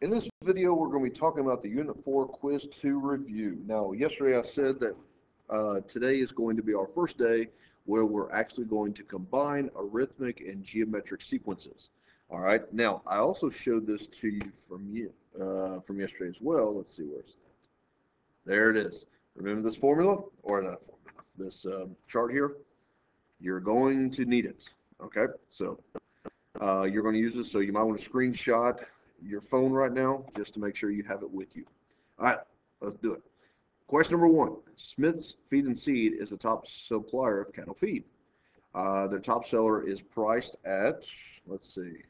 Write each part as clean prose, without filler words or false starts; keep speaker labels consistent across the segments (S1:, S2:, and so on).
S1: In this video, we're going to be talking about the Unit 4 Quiz 2 review. Now, yesterday I said that today is going to be our first day where we're actually going to combine arithmetic and geometric sequences. All right. Now, I also showed this to you from yesterday as well. Let's see where it's at. There it is. Remember this formula or not formula? This chart here. You're going to need it. Okay. So you're going to use this. So you might want to screenshot your phone right now just to make sure you have it with you. All right, let's do it. Question number 1. Smith's Feed and Seed is the top supplier of cattle feed. Their top seller is priced at, let's see,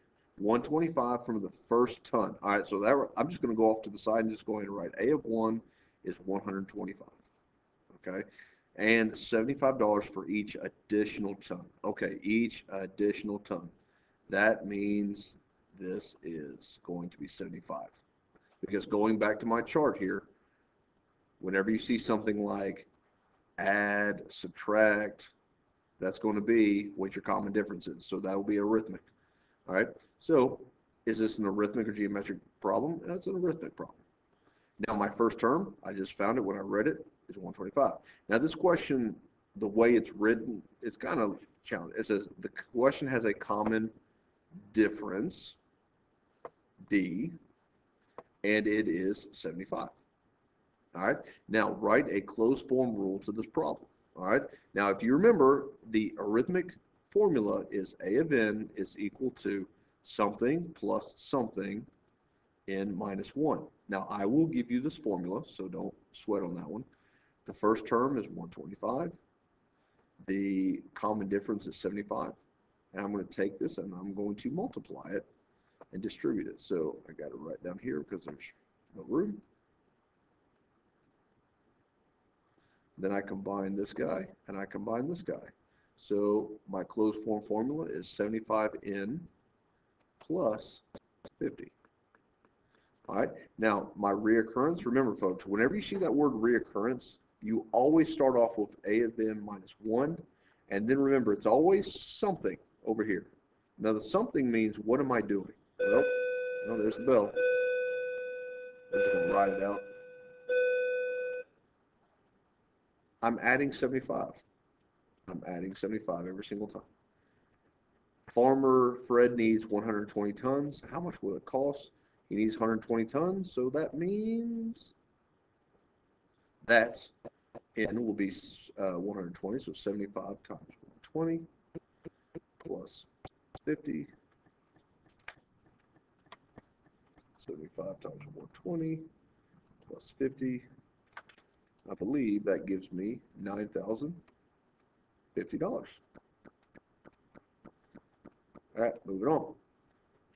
S1: $125 from the first ton. All right, so that I'm just going to go off to the side and just go ahead and write A of 1 is $125. Okay, and $75 for each additional ton. Okay, each additional ton. That means this is going to be 75. Because going back to my chart here, whenever you see something like add, subtract, that's going to be what your common difference is. So that will be arithmetic. All right. So is this an arithmetic or geometric problem? That's an arithmetic problem. Now my first term, I just found it when I read it, is 125. Now this question, the way it's written, it's kind of challenging. It says the question has a common difference, D, and it is 75. All right. Now write a closed form rule to this problem. All right. Now if you remember, the arithmetic formula is A of n is equal to something plus something n minus 1. Now I will give you this formula, so don't sweat on that one. The first term is 125. The common difference is 75. And I'm going to take this and I'm going to multiply it and distribute it. So I got to write down here because there's no room. Then I combine this guy and I combine this guy. So my closed form formula is 75n plus 50. All right. Now my reoccurrence, remember folks, whenever you see that word reoccurrence, you always start off with A of n minus 1. And then remember, it's always something over here. Now the something means, what am I doing? Well, oh, there's the bell. I'm just going to write it out. I'm adding 75. I'm adding 75 every single time. Farmer Fred needs 120 tons. How much will it cost? He needs 120 tons, so that means that N will be 120, so 75 times 120 plus 50. 75 times 120 plus 50. I believe that gives me $9,050. All right, moving on.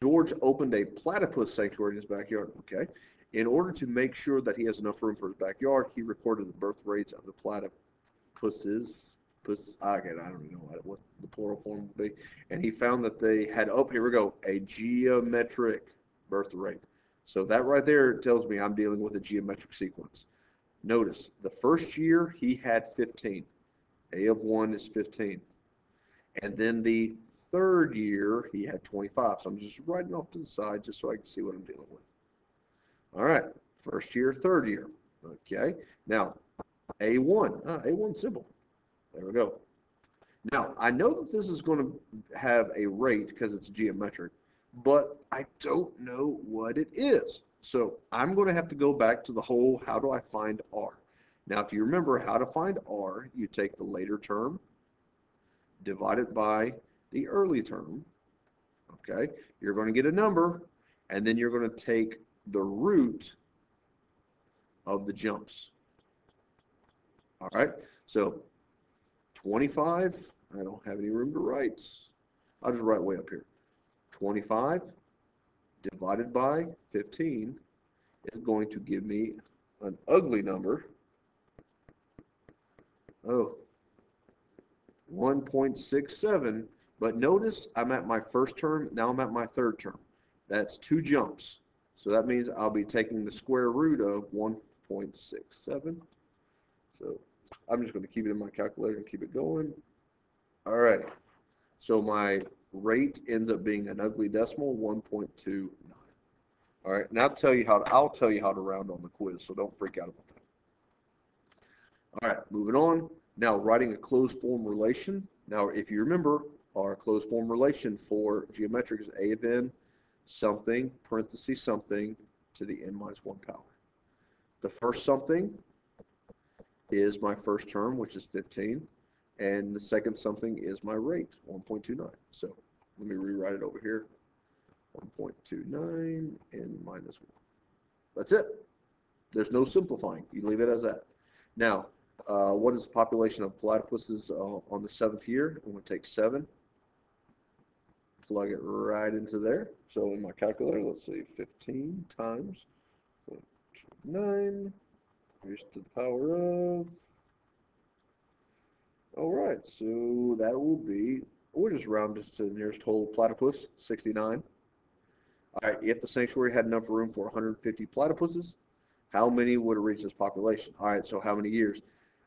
S1: George opened a platypus sanctuary in his backyard. Okay. In order to make sure that he has enough room for his backyard, he recorded the birth rates of the platypuses. I don't even know what the plural form would be. And he found that they had, oh, here we go, a geometric birth rate. So that right there tells me I'm dealing with a geometric sequence. Notice, the first year he had 15. A of 1 is 15. And then the third year he had 25. So I'm just writing off to the side just so I can see what I'm dealing with. All right, first year, third year. Okay, now A1. A1 simple. There we go. Now, I know that this is going to have a rate because it's geometric, but I don't know what it is. So I'm going to have to go back to the whole, how do I find R? Now, if you remember how to find R, you take the later term, divide it by the early term. Okay, you're going to get a number, and then you're going to take the root of the jumps. All right, so 25, I don't have any room to write. I'll just write way up here. 25 divided by 15 is going to give me an ugly number. Oh, 1.67. But notice I'm at my first term, now I'm at my third term. That's 2 jumps. So that means I'll be taking the square root of 1.67. So I'm just going to keep it in my calculator and keep it going. All right. So my rate ends up being an ugly decimal, 1.29. All right, and I'll tell you how to round on the quiz, so don't freak out about that. All right, moving on. Now, writing a closed form relation. Now, if you remember, our closed form relation for geometric is a of n something, parentheses something, to the n minus 1 power. The first something is my first term, which is 15, and the second something is my rate, 1.29. So let me rewrite it over here. 1.29 n minus 1. That's it. There's no simplifying. You leave it as that. Now, what is the population of platypuses on the 7th year? I'm going to take 7, plug it right into there. So in my calculator, let's see, 15 times 0.29 raised to the power of. All right, so that will be, we'll just round this to the nearest whole platypus, 69. All right, if the sanctuary had enough room for 150 platypuses, how many would it reach this population? All right, so how many years?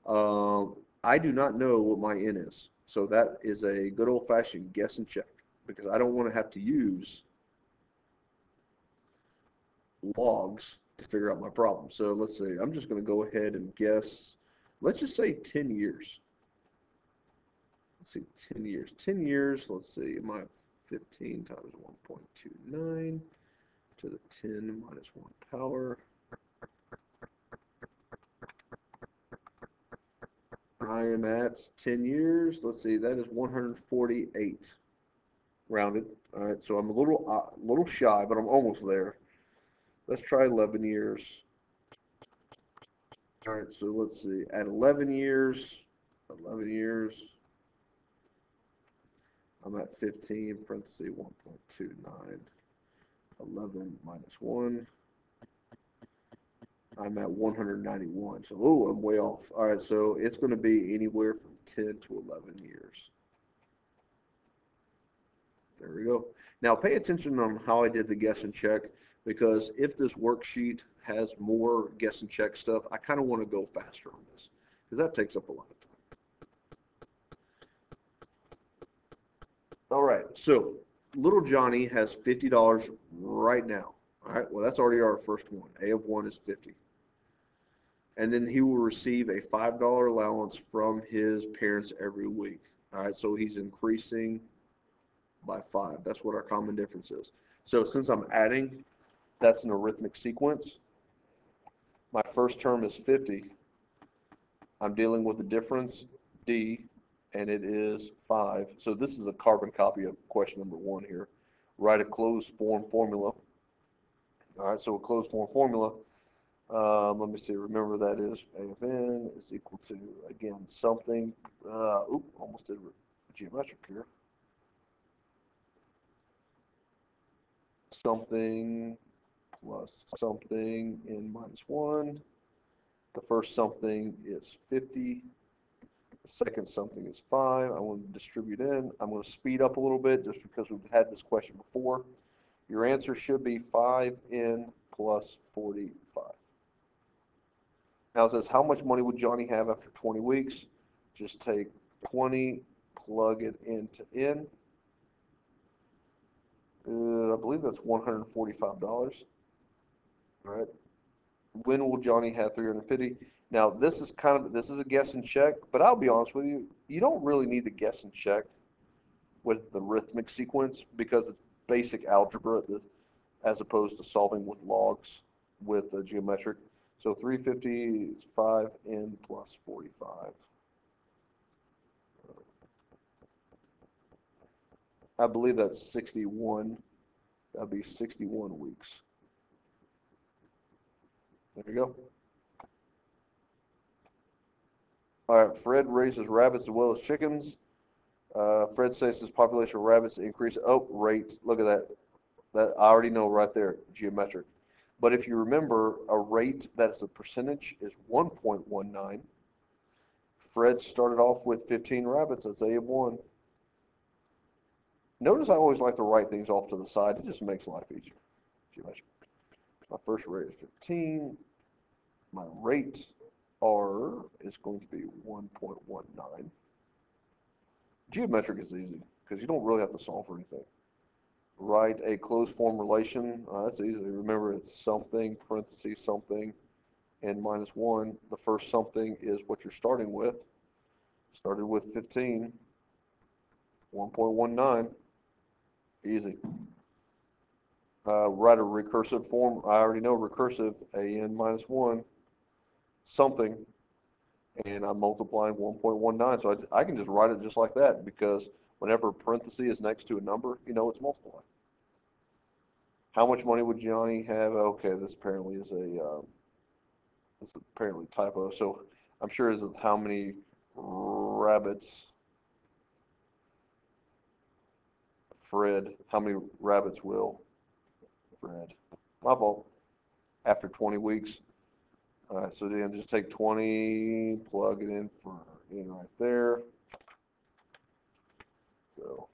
S1: I do not know what my n is. So that is a good old-fashioned guess and check, because I don't want to have to use logs to figure out my problem. So let's see, I'm just going to go ahead and guess, let's just say 10 years. Let's see, 10 years. 10 years, let's see, my 15 times 1.29 to the 10 minus 1 power. I am at 10 years. Let's see, that is 148 rounded. All right, so I'm a little shy, but I'm almost there. Let's try 11 years. All right, so let's see, at 11 years, I'm at 15, parentheses 1.29, 11 minus 1. I'm at 191. So, oh, I'm way off. All right, so it's going to be anywhere from 10 to 11 years. There we go. Now, pay attention on how I did the guess and check, because if this worksheet has more guess and check stuff, I kind of want to go faster on this, because that takes up a lot of time. All right, so little Johnny has $50 right now. All right, well, that's already our first one. A of 1 is 50. And then he will receive a $5 allowance from his parents every week. All right, so he's increasing by 5. That's what our common difference is. So since I'm adding, that's an arithmetic sequence. My first term is 50. I'm dealing with the difference, D, and it is 5. So this is a carbon copy of question number 1 here. Write a closed form formula. All right, so a closed form formula. Let me see, remember that is A of n is equal to, again, something, almost did geometric here. Something plus something n minus 1. The first something is 50. The second something is 5. I want to distribute in. I'm going to speed up a little bit just because we've had this question before. Your answer should be 5n plus 45. Now it says, how much money would Johnny have after 20 weeks? Just take 20, plug it into n. I believe that's $145. All right. When will Johnny have 350? Now this is a guess and check, but I'll be honest with you, you don't really need to guess and check with the arithmetic sequence, because it's basic algebra as opposed to solving with logs with the geometric. So 350 is 5n plus 45. I believe that's 61. That'd be 61 weeks. There you go. All right, Fred raises rabbits as well as chickens. Fred says his population of rabbits increase. Oh, rates. Look at that. That I already know right there, geometric. But if you remember, a rate that's a percentage is 1.19. Fred started off with 15 rabbits. That's A of 1. Notice I always like to write things off to the side. It just makes life easier. Geometric. My first rate is 15. My rate R is going to be 1.19. Geometric is easy because you don't really have to solve for anything. write a closed form relation. That's easy. Remember, it's something, parentheses, something, n minus 1. The first something is what you're starting with. Started with 15, 1.19. Easy. Write a recursive form. I already know recursive, an minus 1, something, and I'm multiplying 1.19. So I can just write it just like that, because whenever parenthesis is next to a number, you know it's multiplying. How much money would Johnny have? Okay, this apparently is this is apparently typo. So I'm sure it's how many rabbits Fred, how many rabbits will Fred? My fault. After 20 weeks. All right, so then just take 20, plug it in right there. So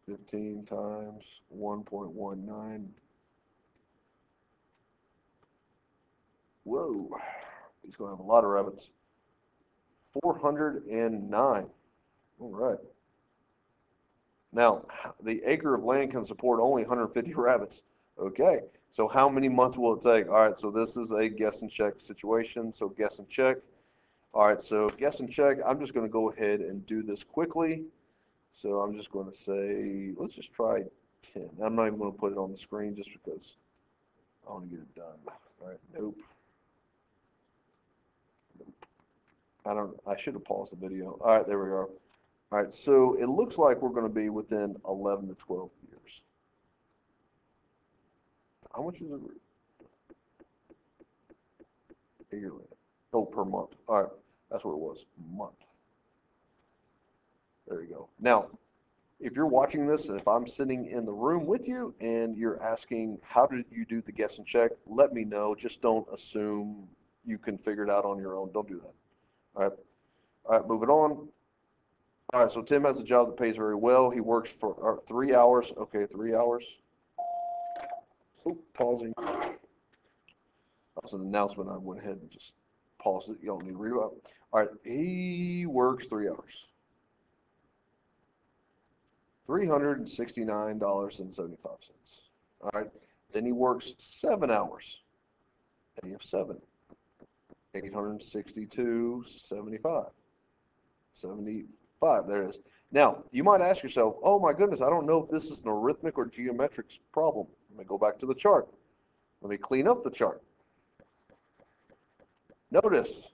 S1: 15 times 1.19. Whoa, he's going to have a lot of rabbits. 409. All right. Now, the acre of land can support only 150 rabbits. Okay, so how many months will it take? All right, so this is a guess and check situation, so guess and check. All right, so guess and check. I'm just going to go ahead and do this quickly. So I'm just going to say, let's just try 10. I'm not even going to put it on the screen just because I want to get it done. All right, nope. I should have paused the video. All right, there we are. All right, so it looks like we're going to be within 11 to 12 years. How much is it? Yearly. Oh, per month. All right, that's what it was. Month. There you go. Now, if you're watching this, if I'm sitting in the room with you and you're asking, how did you do the guess and check? Let me know. Just don't assume you can figure it out on your own. Don't do that. All right. All right, moving on. All right, so Tim has a job that pays very well. He works for 3 hours. Okay, 3 hours. Oh, pausing. That was an announcement. I went ahead and just paused it. You don't need to read it. All right, he works 3 hours. $369.75. All right, then he works 7 hours. A of 7. $862.75. 75. There it is. Now, you might ask yourself, oh my goodness, I don't know if this is an arithmetic or geometric problem. Let me go back to the chart. Let me clean up the chart. Notice,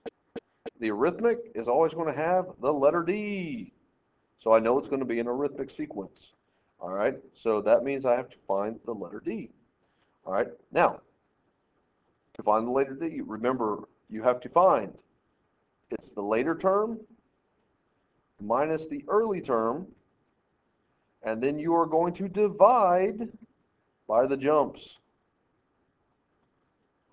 S1: the arithmetic is always going to have the letter D. So I know it's going to be an arithmetic sequence. All right, so that means I have to find the letter D. All right, now, to find the letter D, remember, you have to find, it's the later term minus the early term, and then you are going to divide by the jumps.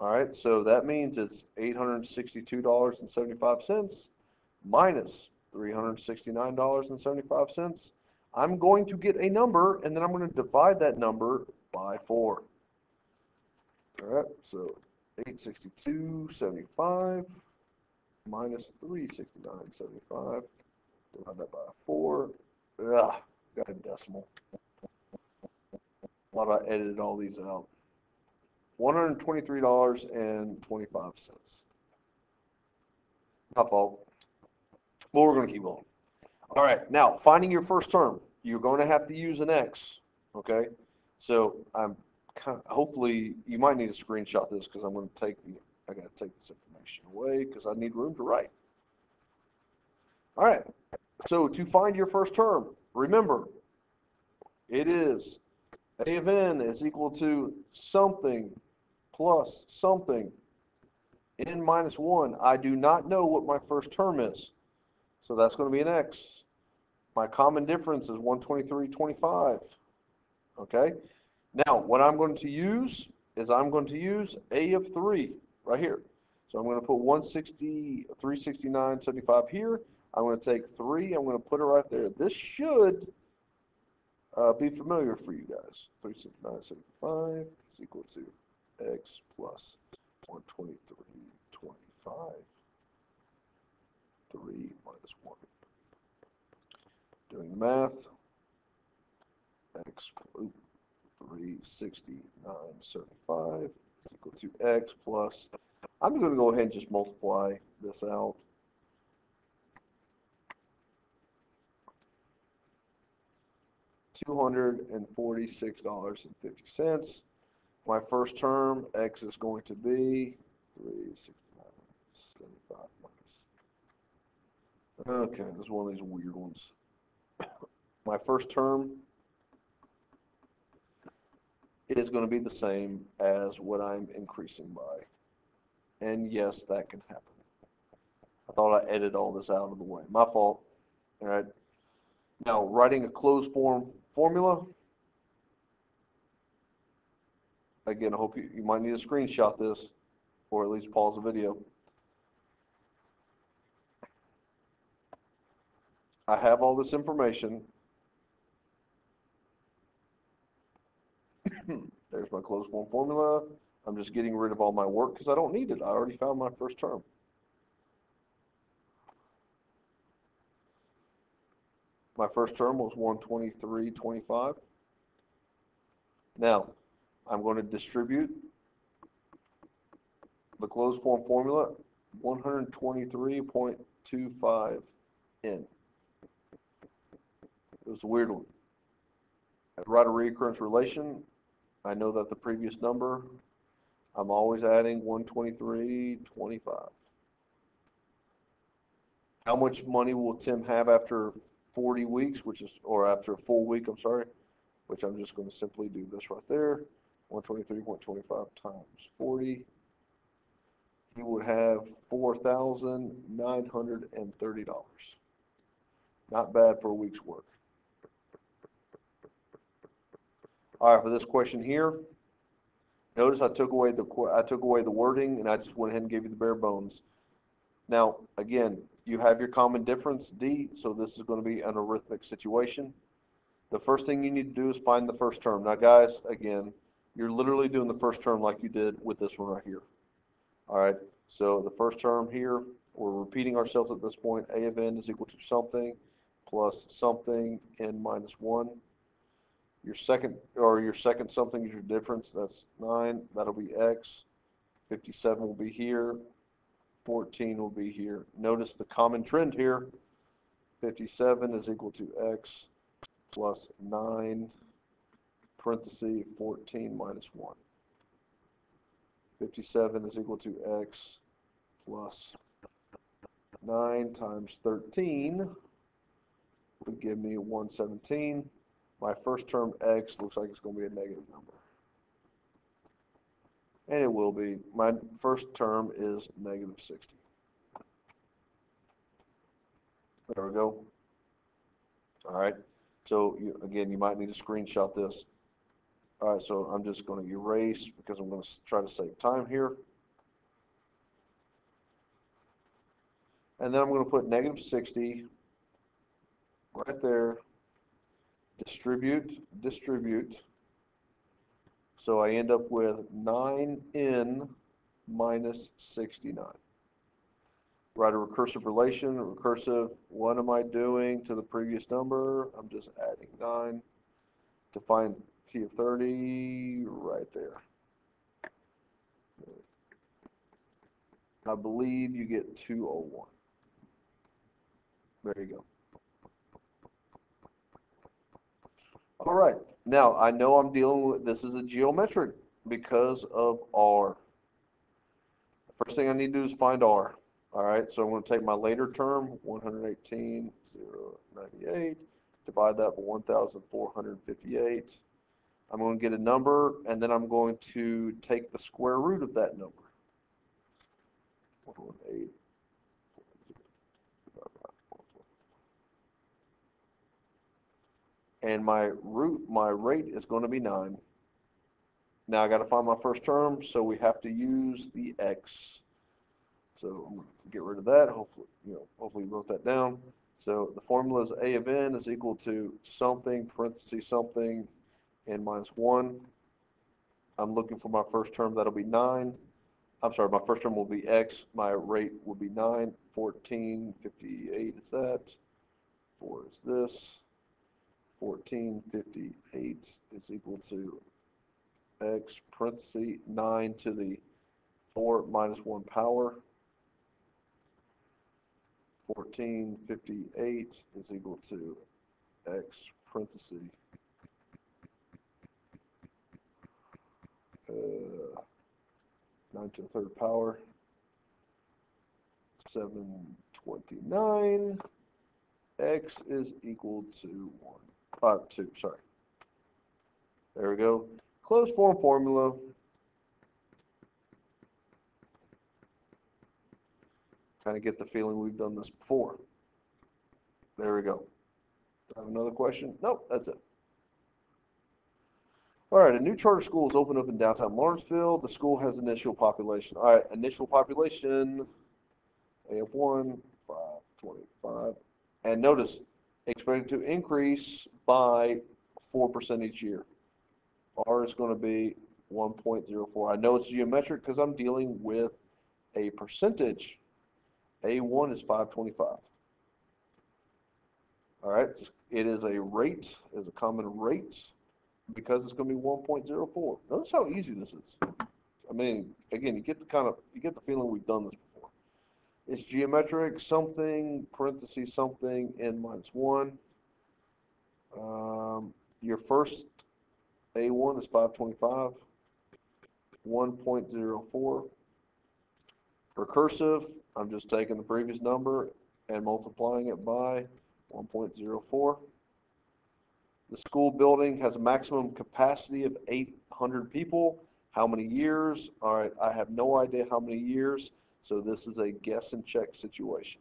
S1: All right, so that means it's $862.75 minus $369.75. I'm going to get a number, and then I'm going to divide that number by 4. All right, so 862.75 minus 369.75. Divide that by 4. Ugh, got a decimal. Why do I edited all these out? $123.25. My fault. Well, we're going to keep going. All right, now finding your first term. You're going to have to use an X. Okay, so hopefully you might need to screenshot this because I'm going to take I got to take this information away because I need room to write. All right, so to find your first term, remember, it is A of n is equal to something plus something, n minus 1. I do not know what my first term is, so that's going to be an X. My common difference is 123.25. Okay? Now, what I'm going to use is I'm going to use A of 3 right here. So I'm going to put 369.75 here. I'm going to take 3. I'm going to put it right there. This should be familiar for you guys. 369.75 is equal to X plus 123.25. 3 minus 1. Doing the math. X. Oops. 369.75 is equal to x plus, I'm going to go ahead and just multiply this out. $246.50. My first term, x is going to be 369.75 minus. Okay, this is one of these weird ones. My first term is going to be the same as what I'm increasing by. And yes, that can happen. I thought I edited all this out of the way. My fault. All right. Now, writing a closed form formula. Again, I hope you might need to screenshot this, or at least pause the video. I have all this information. There's my closed form formula. I'm just getting rid of all my work because I don't need it. I already found my first term. My first term was 123.25. Now, I'm going to distribute the closed form formula 123.25 in. It was a weird one. I write a recurrence relation. I know that the previous number, I'm always adding 123.25. How much money will Tim have after 40 weeks, or after a full week, I'm sorry, which I'm just going to simply do this right there. 123.25 times 40. He would have $4,930. Not bad for a week's work. All right, for this question here, notice I took away the wording and I just went ahead and gave you the bare bones. Now, again, you have your common difference, D, so this is going to be an arithmetic situation. The first thing you need to do is find the first term. Now, guys, again, you're literally doing the first term like you did with this one right here. All right, so the first term here, we're repeating ourselves at this point. A of n is equal to something plus something n minus 1. Your second something is your difference. That's 9. That'll be x. 57 will be here. 14 will be here. Notice the common trend here. 57 is equal to x plus 9, parenthesis 14 minus 1. 57 is equal to x plus 9 times 13 would give me 117. My first term x looks like it's going to be a negative number. And it will be. My first term is negative 60. There we go. All right. So, again, you might need to screenshot this. All right, so I'm just going to erase because I'm going to try to save time here. And then I'm going to put negative 60 right there. Distribute. So I end up with 9n minus 69. Write a recursive relation. Recursive, what am I doing to the previous number? I'm just adding 9 to find t of 30 right there. I believe you get 201. There you go. All right, now I know I'm dealing with, this is a geometric because of R. The first thing I need to do is find R. All right, so I'm going to take my later term, 118,098, divide that by 1,458. I'm going to get a number, and then I'm going to take the square root of that number. 118. And my rate is going to be 9. Now I got to find my first term, so we have to use the x. So I'm going to get rid of that. Hopefully you wrote that down. So the formula is a of n is equal to something, parenthesis something, n minus 1. I'm looking for my first term. That'll be 9. I'm sorry, my first term will be x. My rate will be 9. 1458 is that. 4 is this. 1458 is equal to x parenthesis 9 to the 4 minus 1 power. 1458 is equal to x parenthesis 9 to the third power, 729. X is equal to 2, sorry. There we go. Closed form formula. Kind of get the feeling we've done this before. There we go. Do I have another question? Nope, that's it. All right, a new charter school is opened up in downtown Lawrenceville. The school has initial population. All right, initial population, A of 1, 525. And notice, expected to increase by 4% each year. R is going to be 1.04. I know it's geometric because I'm dealing with a percentage. A1 is 525. All right, it is a rate, is a common rate, because it's going to be 1.04. Notice how easy this is. I mean, again, you get the feeling we've done this before. It's geometric, something, parentheses, something, n minus 1. Your first A1 is 525, 1.04. Recursive, I'm just taking the previous number and multiplying it by 1.04. The school building has a maximum capacity of 800 people. How many years? All right, I have no idea how many years, so this is a guess and check situation.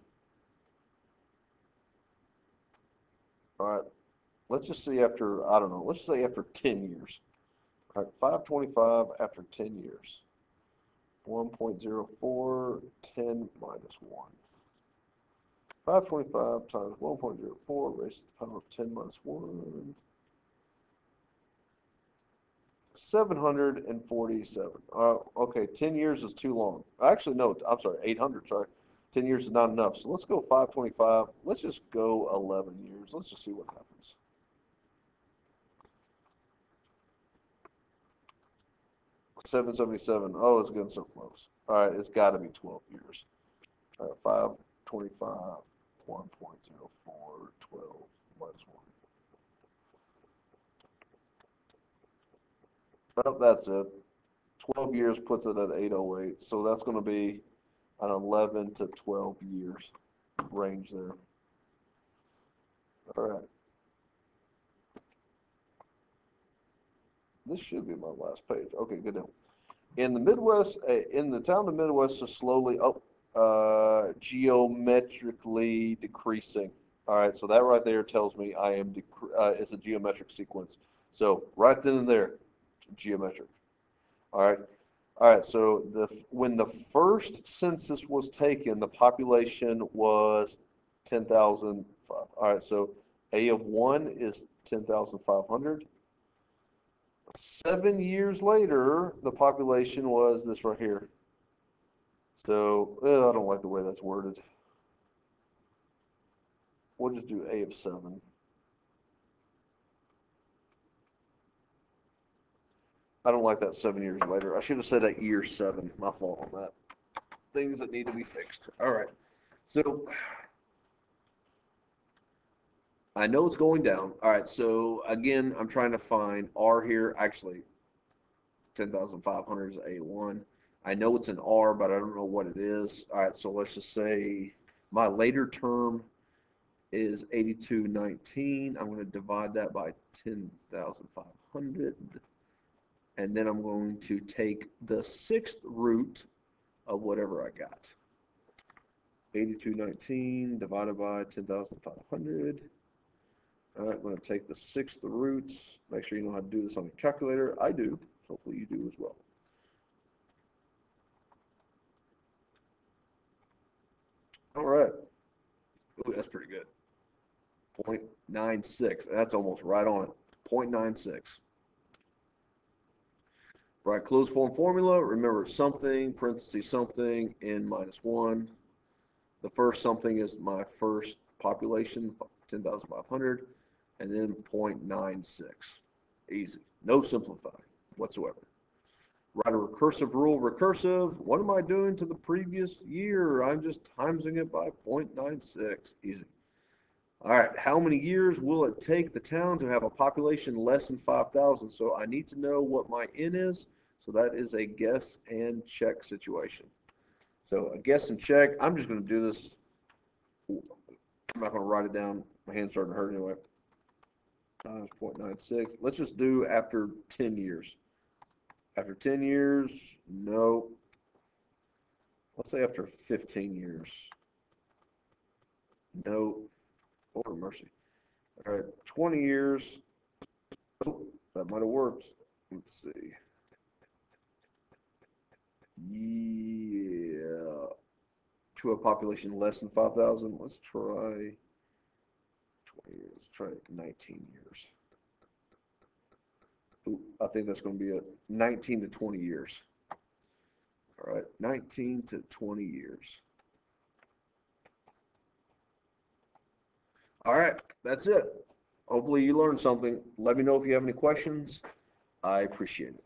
S1: All right, let's just see after, I don't know, let's say after 10 years. All right, 525 after 10 years. 1.04, 10 minus 1. 525 times 1.04 raised to the power of 10 minus 1. 747. Okay, 10 years is too long. Actually, no, I'm sorry, 800, sorry. 10 years is not enough. So let's go 525. Let's just go 11 years. Let's just see what happens. $777. Oh, it's getting so close. All right, it's got to be 12 years. All right, 525, 1.04, 12 minus 1. Oh, that's it. 12 years puts it at 808. So that's going to be an 11 to 12 years range there. All right. This should be my last page. Okay, good deal. In the Midwest, in the town of the Midwest is slowly, geometrically decreasing. All right, so that right there tells me I am, it's a geometric sequence. So right then and there, geometric. All right, so when the first census was taken, the population was 10,000. All right, so A of 1 is 10,500. 7 years later, the population was this right here. So, I don't like the way that's worded. We'll just do A of 7. I don't like that 7 years later. I should have said at year 7. My fault on that. Things that need to be fixed. All right. So, I know it's going down. All right. So, again, I'm trying to find R here. Actually, 10,500 is A1. I know it's an R, but I don't know what it is. All right. So, let's just say my later term is 8219. I'm going to divide that by 10,500. And then I'm going to take the sixth root of whatever I got. 8219 divided by 10,500. All right, I'm going to take the sixth root. Make sure you know how to do this on your calculator. I do. Hopefully you do as well. All right. Ooh, that's pretty good. 0.96. That's almost right on it. 0.96. Right, closed form formula, remember something, parentheses something, n minus 1. The first something is my first population, 10,500, and then 0.96. Easy. No simplifying whatsoever. Write a recursive rule. Recursive, what am I doing to the previous year? I'm just timesing it by 0.96. Easy. All right, how many years will it take the town to have a population less than 5,000? So I need to know what my N is. So that is a guess and check situation. So a guess and check. I'm just going to do this. I'm not going to write it down. My hand's starting to hurt anyway. Times 0.96. Let's just do after 10 years. After 10 years, no. Let's say after 15 years. No. Lord mercy. All right, 20 years. Oh, that might have worked. Let's see. Yeah. To a population less than 5,000. Let's try 20 years. Let's try 19 years. Ooh, I think that's going to be a 19 to 20 years. All right, 19 to 20 years. All right, that's it. Hopefully you learned something. Let me know if you have any questions. I appreciate it.